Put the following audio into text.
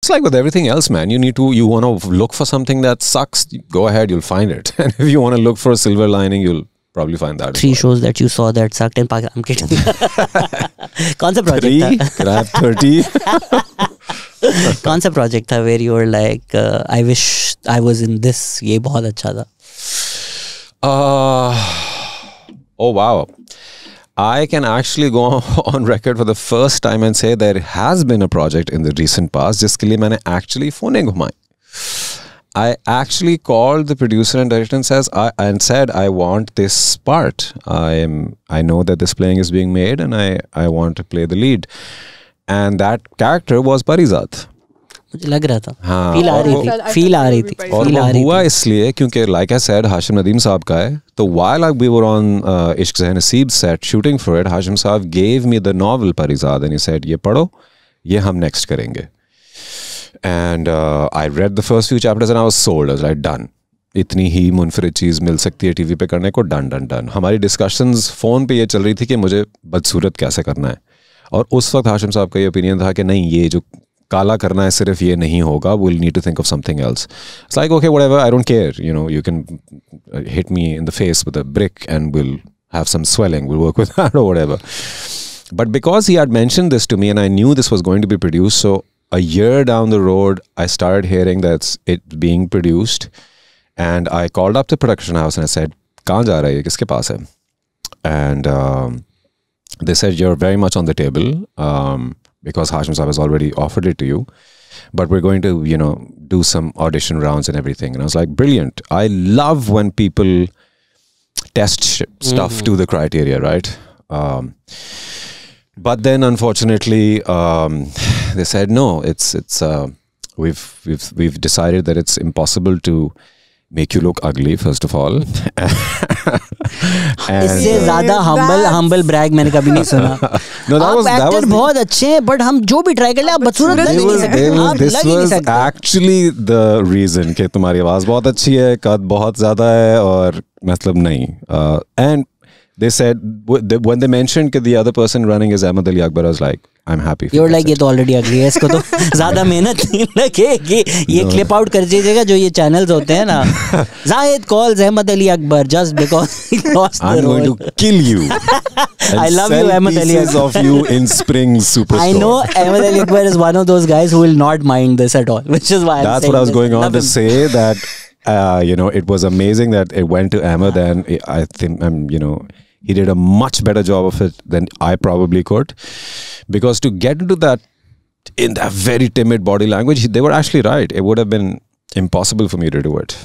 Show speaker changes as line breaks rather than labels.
It's like with everything else, man. You want to look for something that sucks, go ahead, you'll find it. And if you want to look for a silver lining, you'll probably find that.
3 shows that you saw that sucked in Pakistan. I'm kidding. कौन सा project था?
Could I have 30?
कौन सा project था where you were like, I wish I was in this. ये बहुत अच्छा था.
Oh wow. I can actually go on record for the first time and say there has been a project in the recent past जिसके लिए मैंने actually phone घुमाई. I actually called the producer and director and said I want this part. I know that this playing is being made and I want to play the lead. And that character was Parizaad.
मुझे लग रहा था, feel आ रही थी.
और वो हुआ इसलिए क्योंकि like I said, Hashim Nadeem साहब का है. तो while we were on Ishq Zain Naseeb set shooting for it, Hashim साहब gave me the novel Parizaad and he said, ये पढ़ो, ये हम next करेंगे. And I read the first few chapters and I was sold. I was like, done. इतनी ही मुनफरिद चीज़ मिल सकती है TV पे करने को, done. हमारी discussions फ़ोन पे ये चल रही थी कि मुझे बदसूरत कैसे करना है. और उस वक्त हाशिम साहब का ये ओपिनियन था कि नहीं, ये जो काला करना है सिर्फ ये नहीं होगा, we'll need to think of something else. It's like, okay, whatever, I don't care, you know, you can hit me in the face with a brick and we'll have some swelling, we'll work with that or whatever. But because he had mentioned this to me and I knew this was going to be produced, so a year down the road I started hearing that it's being produced and I called up the production house and I said, कहाँ जा रहा है, किसके पास है? And they said, you're very much on the table, because Hashim Saab has already offered it to you, but we're going to, you know, do some audition rounds and everything. And I was like, brilliant. I love when people test stuff to the criteria, right? But then unfortunately, they said, no, we've decided that it's impossible to make you look ugly, first of all.
इससे ज़्यादा humble brag मैंने कभी नहीं सुना.
No,
आप actor बहुत अच्छे हैं, but हम जो भी ट्राई कर ले आप बदसूरत लग नहीं सकते.
This was actually the reason कि तुम्हारी आवाज़ बहुत अच्छी है, कद बहुत ज़्यादा है और मतलब नहीं. And they said, when they mentioned that the other person running is Muhammad Ali Akbar, I was like, I'm happy.
You're like, ये तो already ugly है, इसको तो ज़्यादा मेहनत नहीं लगेगी. ये clip out कर दीजिएगा जो ये channels होते हैं ना. Zahid calls Muhammad Ali Akbar just because he lost the role.
I'm going to kill you.
I love you, Muhammad Ali Akbar.
Of you in Spring Superstore.
I know Muhammad Ali Akbar is one of those guys who will not mind this at all, which is why
that's what I was going on to say, that you know, it was amazing that it went to Ahmed, and I think you know, he did a much better job of it than I probably could, because to get into that in that very timid body language, they were actually right. It would have been impossible for me to do it.